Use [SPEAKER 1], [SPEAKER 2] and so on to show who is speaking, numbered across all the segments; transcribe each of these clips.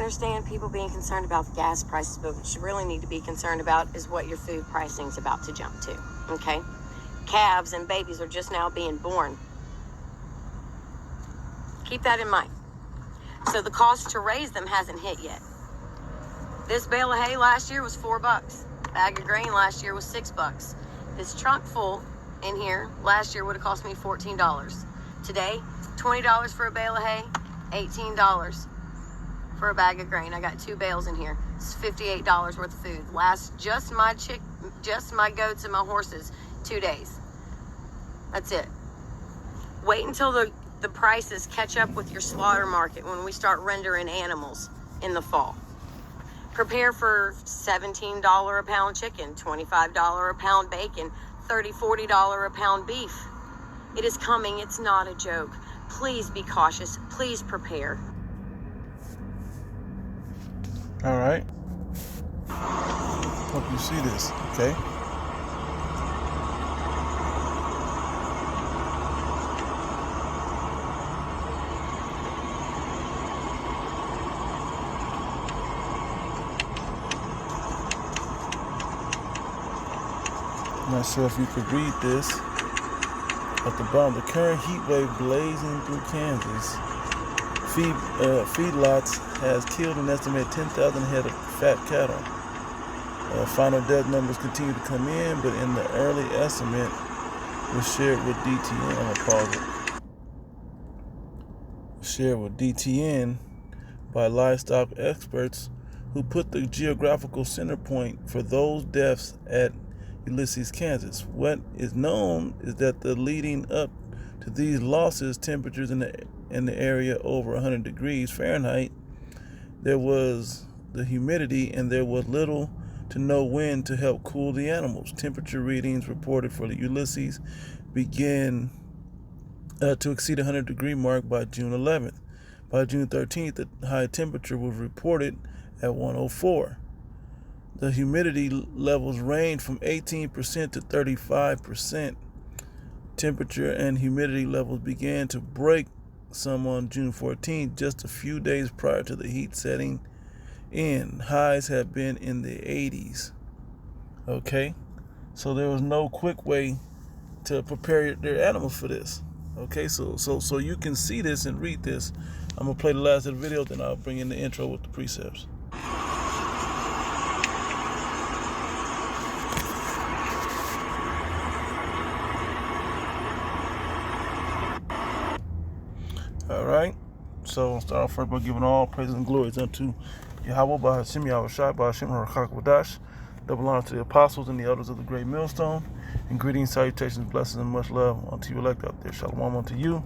[SPEAKER 1] understand people being concerned about the gas prices, but what you really need to be concerned about is what your food pricing is about to jump to, okay? Calves and babies are just now being born. Keep that in mind. So the cost to raise them hasn't hit yet. This bale of hay last year was $4. Bag of grain last year was $6. This trunk full in here last year would have cost me $14. Today, $20 for a bale of hay, $18 for a bag of grain. I got 2 bales in here. It's $58 worth of food. Lasts just my goats and my horses 2 days. That's it. Wait until the prices catch up with your slaughter market when we start rendering animals in the fall. Prepare for $17 a pound chicken, $25 a pound bacon, $30, $40 a pound beef. It is coming. It's not a joke. Please be cautious. Please prepare.
[SPEAKER 2] All right. Hope you see this, okay? I'm not sure if you could read this at the bottom. The current heat wave blazing through Kansas feedlots has killed an estimated 10,000 head of fat cattle. Final death numbers continue to come in, but in the early estimate was shared with DTN. I'm gonna pause it. Shared with DTN by livestock experts who put the geographical center point for those deaths at Ulysses, Kansas. What is known is that the leading up to these losses, temperatures in the area over 100 degrees Fahrenheit, there was the humidity and there was little to no wind to help cool the animals. Temperature readings reported for the Ulysses began to exceed 100 degree mark by June 11th. By June 13th, the high temperature was reported at 104. The humidity levels range from 18% to 35%. Temperature and humidity levels began to break some on June 14th, just a few days prior to the heat setting in. Highs have been in the 80s. Okay? So there was no quick way to prepare their animals for this. Okay, so you can see this and read this. I'm going to play the last of the video, then I'll bring in the intro with the precepts. All right, so I'll start off first by giving all praises and glories unto Yahweh, Bahashim, Yahushua, Bahashim, Harakak Wadash. Double honor to the apostles and the elders of the great millstone. And greetings, salutations, blessings, and much love unto you elect out there. Shalom unto you.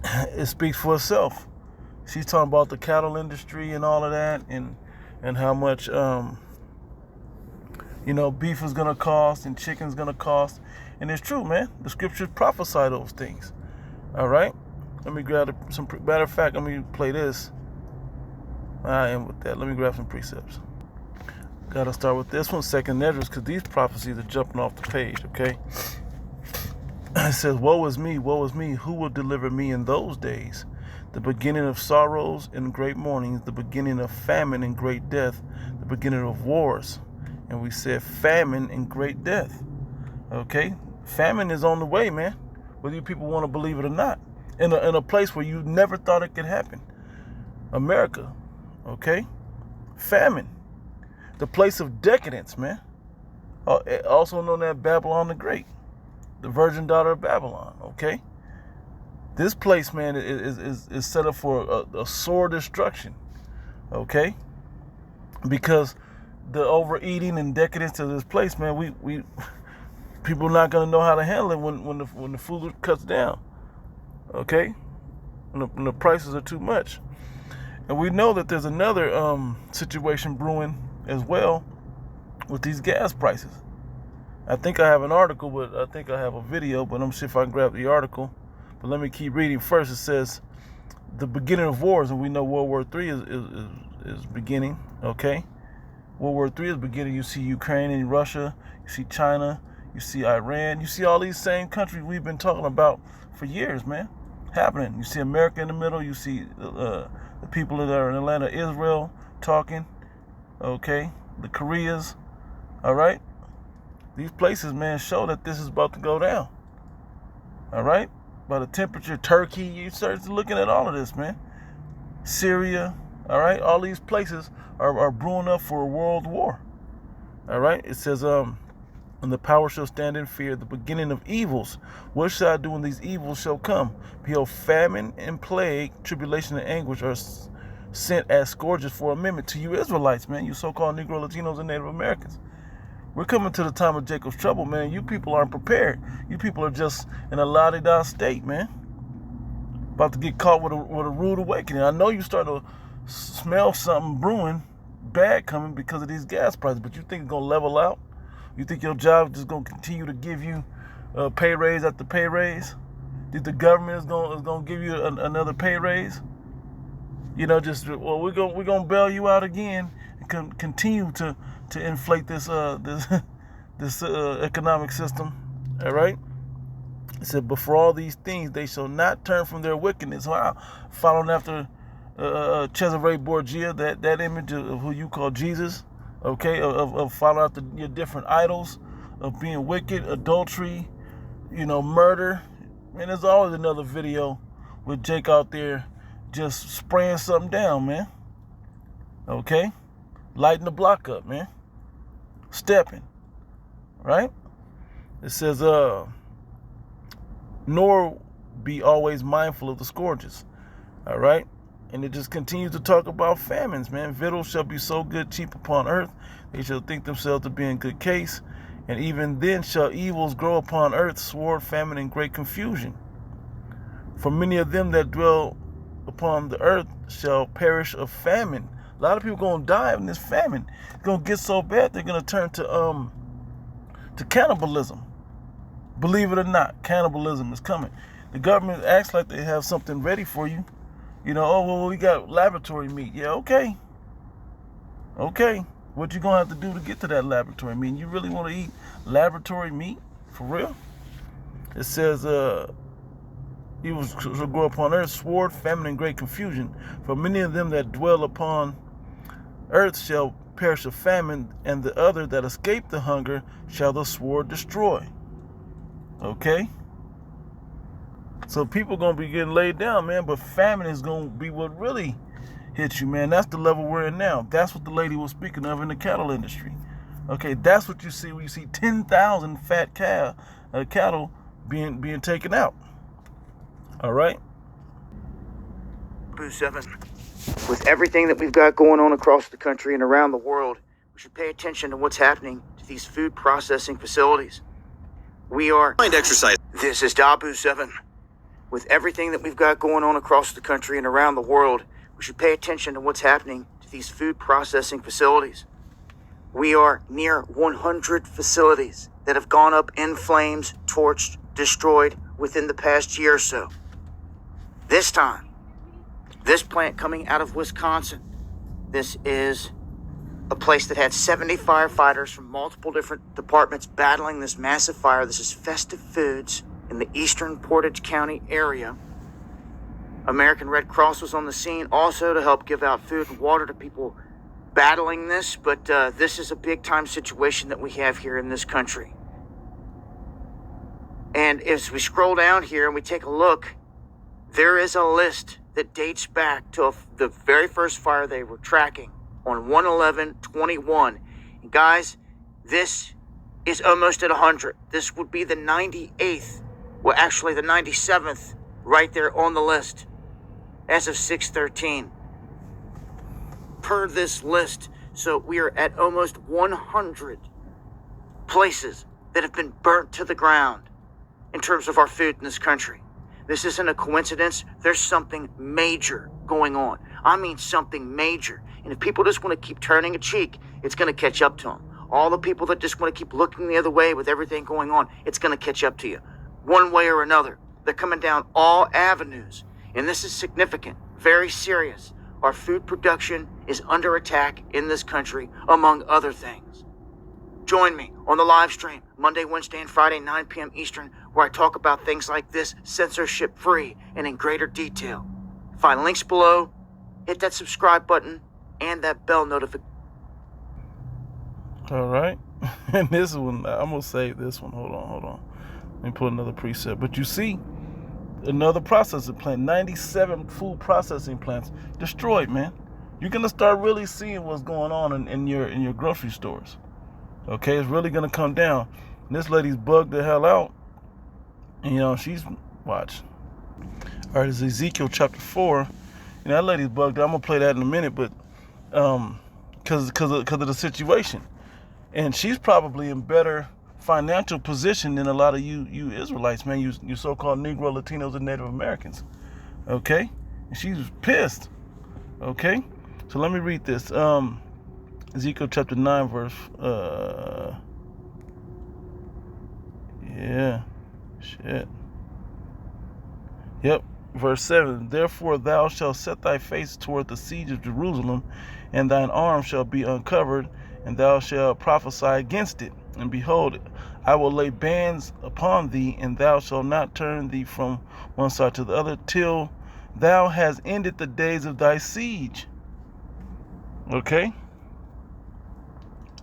[SPEAKER 2] It speaks for itself. She's talking about the cattle industry and all of that, and how much beef is gonna cost and chicken's gonna cost. And it's true, man. The scriptures prophesy those things. All right, let me grab some. Matter of fact, let me play this. I am with that. Let me grab some precepts. Gotta start with this one, Second Esdras, because these prophecies are jumping off the page. Okay, it says, "Woe is me, who will deliver me in those days? The beginning of sorrows and great mournings, the beginning of famine and great death, the beginning of wars." And we said famine and great death. Okay, famine is on the way, man. Whether you people want to believe it or not, in a place where you never thought it could happen. America, okay? Famine, the place of decadence, man. Also known as Babylon the Great, the virgin daughter of Babylon, okay? This place, man, is set up for a sore destruction, okay? Because the overeating and decadence of this place, man, we people are not going to know how to handle it when the food cuts down, okay? When the prices are too much. And we know that there's another situation brewing as well with these gas prices. I think I have an article, but I think I have a video, but I'm going to see if I can grab the article. But let me keep reading first. It says, the beginning of wars, and we know World War III is beginning, okay? World War III is beginning. You see Ukraine and Russia. You see China. You see Iran. You see all these same countries we've been talking about for years, man. happening. You see America in the middle. You see the people that are in Atlanta, Israel, talking. Okay, the Koreas. All right. These places, man, show that this is about to go down. All right. By the temperature, Turkey, you start looking at all of this, man. Syria, all right. All these places are brewing up for a world war. All right. It says, and the power shall stand in fear, the beginning of evils. What shall I do when these evils shall come? Behold, famine and plague, tribulation and anguish are sent as scourges for a mimic to you Israelites, man, you so-called Negro, Latinos, and Native Americans. We're coming to the time of Jacob's trouble, man. You people aren't prepared. You people are just in a la-di-da state, man. About to get caught with a rude awakening. I know you start to smell something brewing, bad coming because of these gas prices, but you think it's going to level out? You think your job is just going to continue to give you pay raise after pay raise? Think the government is going to give you another pay raise? You know, just, well, we're going to bail you out again and continue to inflate this economic system. All right. It said, but for all these things they shall not turn from their wickedness. Wow. Following after Cesare Borgia, that image of who you call Jesus. Okay, of following after your different idols, of being wicked, adultery, you know, murder. Man, there's always another video with Jake out there just spraying something down, man. Okay, lighting the block up, man. Stepping, right? It says, nor be always mindful of the scourges. All right. And it just continues to talk about famines, man. Victuals shall be so good, cheap upon earth. They shall think themselves to be in good case. And even then shall evils grow upon earth, sword, famine, and great confusion. For many of them that dwell upon the earth shall perish of famine. A lot of people going to die in this famine. It's going to get so bad they're going to turn to cannibalism. Believe it or not, cannibalism is coming. The government acts like they have something ready for you. You know, oh, well, we got laboratory meat. Yeah, okay. Okay. What you going to have to do to get to that laboratory meat? You really want to eat laboratory meat? For real? It says, evil shall grow upon earth, sword, famine, and great confusion. For many of them that dwell upon earth shall perish of famine, and the other that escape the hunger shall the sword destroy. Okay? So people going to be getting laid down, man, but famine is going to be what really hits you, man. That's the level we're in now. That's what the lady was speaking of in the cattle industry. Okay, that's what you see when you see 10,000 fat cattle being taken out. All right?
[SPEAKER 3] Boo 7. With everything that we've got going on across the country and around the world, we should pay attention to what's happening to these food processing facilities. We are... Mind exercise. This is Dabu 7. With everything that we've got going on across the country and around the world, we should pay attention to what's happening to these food processing facilities. We are near 100 facilities that have gone up in flames, torched, destroyed within the past year or so. This time, this plant coming out of Wisconsin, this is a place that had 70 firefighters from multiple different departments battling this massive fire. This is Festive Foods in the eastern Portage County area. American Red Cross was on the scene also to help give out food and water to people battling this, but this is a big time situation that we have here in this country. And as we scroll down here and we take a look, there is a list that dates back to the very first fire they were tracking on 1/11/21. And guys, this is almost at 100. This would be the 98th, well, actually the 97th right there on the list as of 6/13 per this list. So we are at almost 100 places that have been burnt to the ground in terms of our food in this country. This isn't a coincidence. There's something major going on. I mean something major. And if people just want to keep turning a cheek, it's going to catch up to them. All the people that just want to keep looking the other way with everything going on, it's going to catch up to you. One way or another. They're coming down all avenues. And this is significant, very serious. Our food production is under attack in this country, among other things. Join me on the live stream Monday, Wednesday, and Friday, 9 p.m. Eastern, where I talk about things like this censorship-free and in greater detail. Find links below, hit that subscribe button, and that bell notification.
[SPEAKER 2] All right. And this one, I'm going to save this one. Hold on. Let me put another preset. But you see, another processing plant, 97 food processing plants destroyed, man. You're going to start really seeing what's going on in your grocery stores. Okay, it's really going to come down. And this lady's bugged the hell out. And, she's, watch. All right, it's Ezekiel chapter 4. That lady's bugged out. I'm going to play that in a minute, but because of the situation. And she's probably in better financial position than a lot of you Israelites, man. You so-called Negro, Latinos, and Native Americans. Okay? And she's pissed. Okay? So let me read this. Ezekiel chapter 9, verse... Yep. Verse 7, therefore thou shalt set thy face toward the siege of Jerusalem, and thine arm shall be uncovered, and thou shalt prophesy against it. And behold, I will lay bands upon thee, and thou shalt not turn thee from one side to the other, till thou hast ended the days of thy siege. Okay?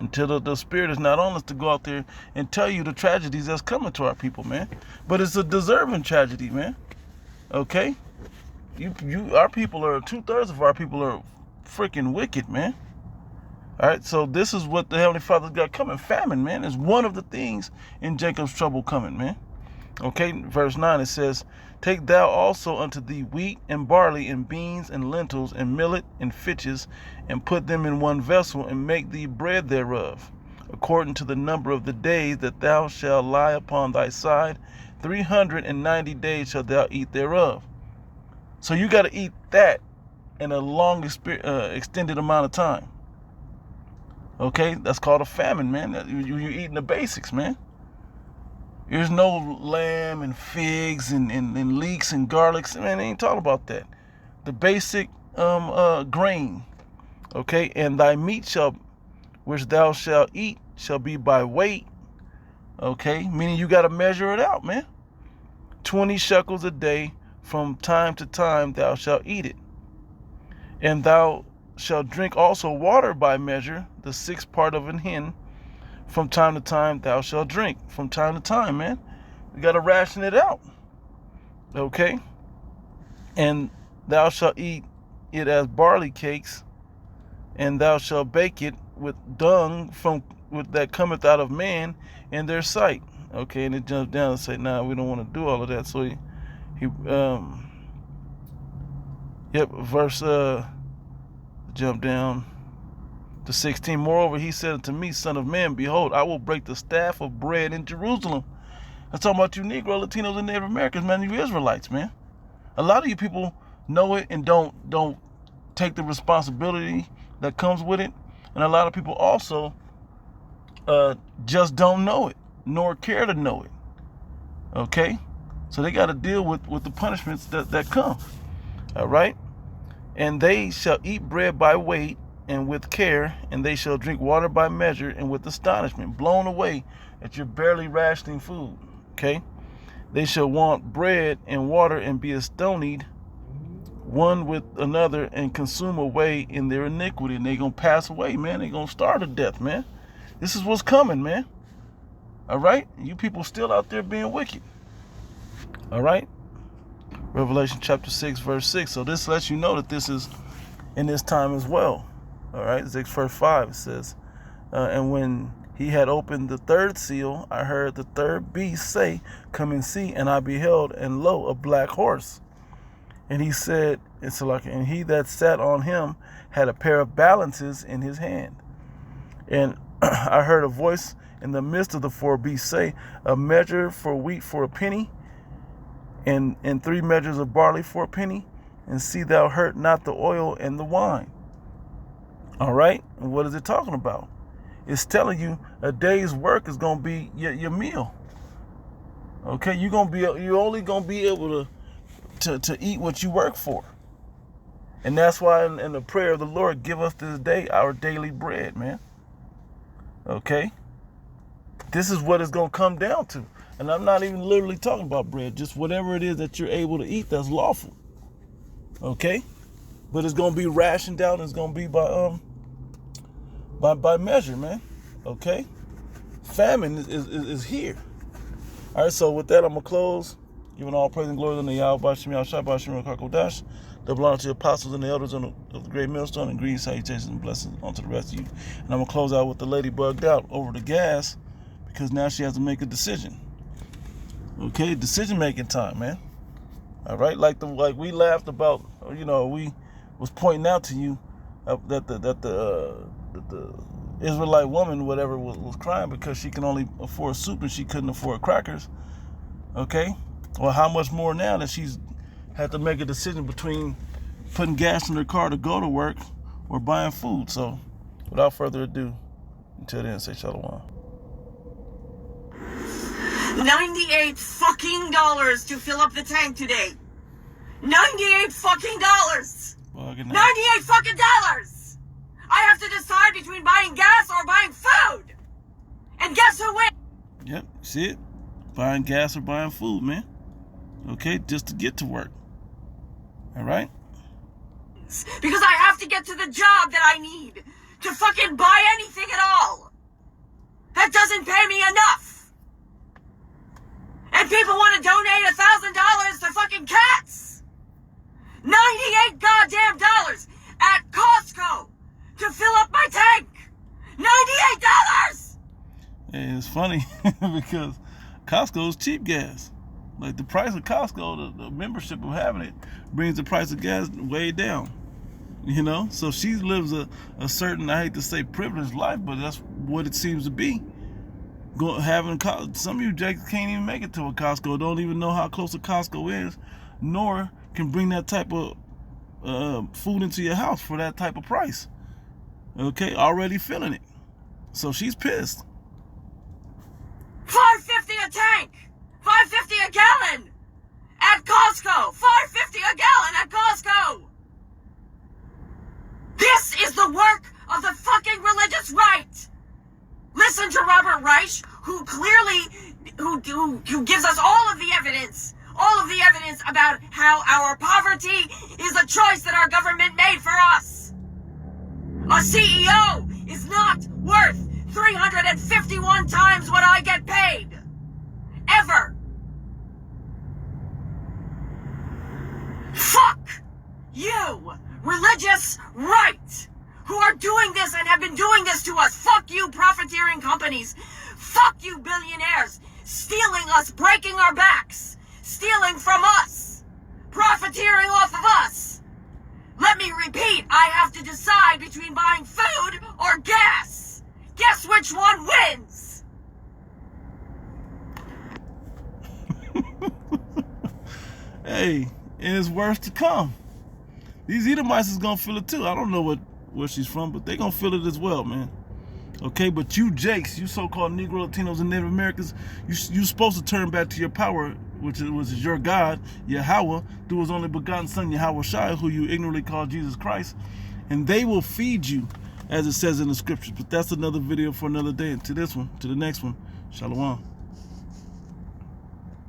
[SPEAKER 2] Until the Spirit is not on us to go out there and tell you the tragedies that's coming to our people, man. But it's a deserving tragedy, man. Okay, our people are 2/3 of our people are freaking wicked, man. All right, so this is what the Heavenly Father's got coming. Famine, man, is one of the things in Jacob's trouble coming, man. Okay, verse 9 it says, take thou also unto thee wheat and barley and beans and lentils and millet and fitches, and put them in one vessel, and make thee bread thereof, according to the number of the days that thou shalt lie upon thy side. 390 days shalt thou eat thereof. So you got to eat that in a long extended amount of time. Okay, that's called a famine, man. You're eating the basics, man. There's no lamb and figs and leeks and garlics. Man, they ain't talking about that. The basic grain. Okay, and thy meat which thou shalt eat shall be by weight. Okay, meaning you got to measure it out, man. 20 shekels a day, from time to time thou shalt eat it. And thou shalt drink also water by measure, the 6th part of an hin. From time to time thou shalt drink. From time to time, man. You got to ration it out. Okay? And thou shalt eat it as barley cakes, and thou shalt bake it with dung that cometh out of man in their sight. Okay, and it jumps down and say, nah, we don't want to do all of that. So verse jump down to 16. Moreover, he said unto me, son of man, behold, I will break the staff of bread in Jerusalem. I'm talking about you Negro, Latinos, and Native Americans, man, you Israelites, man. A lot of you people know it and don't take the responsibility that comes with it. And a lot of people also just don't know it, nor care to know it. Okay? So they got to deal with the punishments that come. All right? And they shall eat bread by weight and with care, and they shall drink water by measure and with astonishment, blown away at your barely rationing food. Okay? They shall want bread and water and be astonied one with another and consume away in their iniquity. And they're going to pass away, man. They're going to starve to death, man. This is what's coming, man. All right? You people still out there being wicked. All right? Revelation chapter 6, verse 6. So this lets you know that this is in this time as well. All right? verse 5, it says, and when he had opened the 3rd seal, I heard the 3rd beast say, come and see. And I beheld, and lo, a black horse. And he said, and he that sat on him had a pair of balances in his hand. And I heard a voice in the midst of the 4 beasts say, a measure for wheat for a penny, and 3 measures of barley for a penny, and see thou hurt not the oil and the wine. All right? And what is it talking about? It's telling you a day's work is going to be your meal. Okay? You're only going to be able to eat what you work for. And that's why in the prayer of the Lord, give us this day our daily bread, man. Okay? This is what it's going to come down to. And I'm not even literally talking about bread, just whatever it is that you're able to eat that's lawful. Okay? But it's gonna be rationed out, and it's gonna be by measure, man. Okay? Famine is here. Alright, so with that I'm gonna close. Giving all praise and glory unto Yahweh, Bashim Yahshua, Bashim Kakodash, that belong to the apostles and the elders of the great millstone, and greetings, salutations, and blessings unto the rest of you. And I'm gonna close out with the lady bugged out over the gas, because now she has to make a decision. Okay, decision making time, man. All right, like we laughed about, we was pointing out to you that the Israelite woman, whatever, was crying because she can only afford soup and she couldn't afford crackers. Okay, well, how much more now that she's had to make a decision between putting gas in her car to go to work or buying food. So, without further ado, until then, say shalom.
[SPEAKER 4] $98 fucking dollars to fill up the tank today. $98 fucking dollars. $98 fucking dollars. I have to decide between buying gas or buying food. And guess who wins?
[SPEAKER 2] Yep, see it? Buying gas or buying food, man. Okay, just to get to work. All right?
[SPEAKER 4] Because I have to get to the job that I need to fucking buy anything at all. That doesn't pay me enough. And people want to donate $1,000 to fucking cats. $98 goddamn dollars at Costco to fill up my tank. $98.
[SPEAKER 2] And it's funny because Costco's cheap gas. Like the price of Costco, the membership of having it brings the price of gas way down. So she lives a certain, I hate to say privileged life, but that's what it seems to be. Some of you jakes can't even make it to a Costco, don't even know how close a Costco is, nor can bring that type of food into your house for that type of price. Okay, already feeling it. So she's pissed.
[SPEAKER 4] $5.50 a tank, $5.50 a gallon at Costco, $5.50 a gallon at Costco. This is the work of the fucking religious right. Listen to Robert Reich, who gives us all of the evidence about how our poverty is a choice that our government made for us. A CEO is not worth 351 times what I get paid. Ever. Fuck you, religious right, who are doing this and have been doing this to us. Fuck you, profiteering companies. Fuck you, billionaires, stealing us, breaking our backs, stealing from us, profiteering off of us. Let me repeat, I have to decide between buying food or gas. Guess which one wins?
[SPEAKER 2] Hey, and it's worse to come. These Edomites is gonna feel it too. I don't know where she's from, but they gonna feel it as well, man. Okay, but you Jakes, you so-called Negro, Latinos, and Native Americans, you supposed to turn back to your power, which is your God, Yahweh, through his only begotten son, Yahweh Shai, who you ignorantly call Jesus Christ, and they will feed you, as it says in the scriptures. But that's another video for another day. To this one, to the next one, Shalom.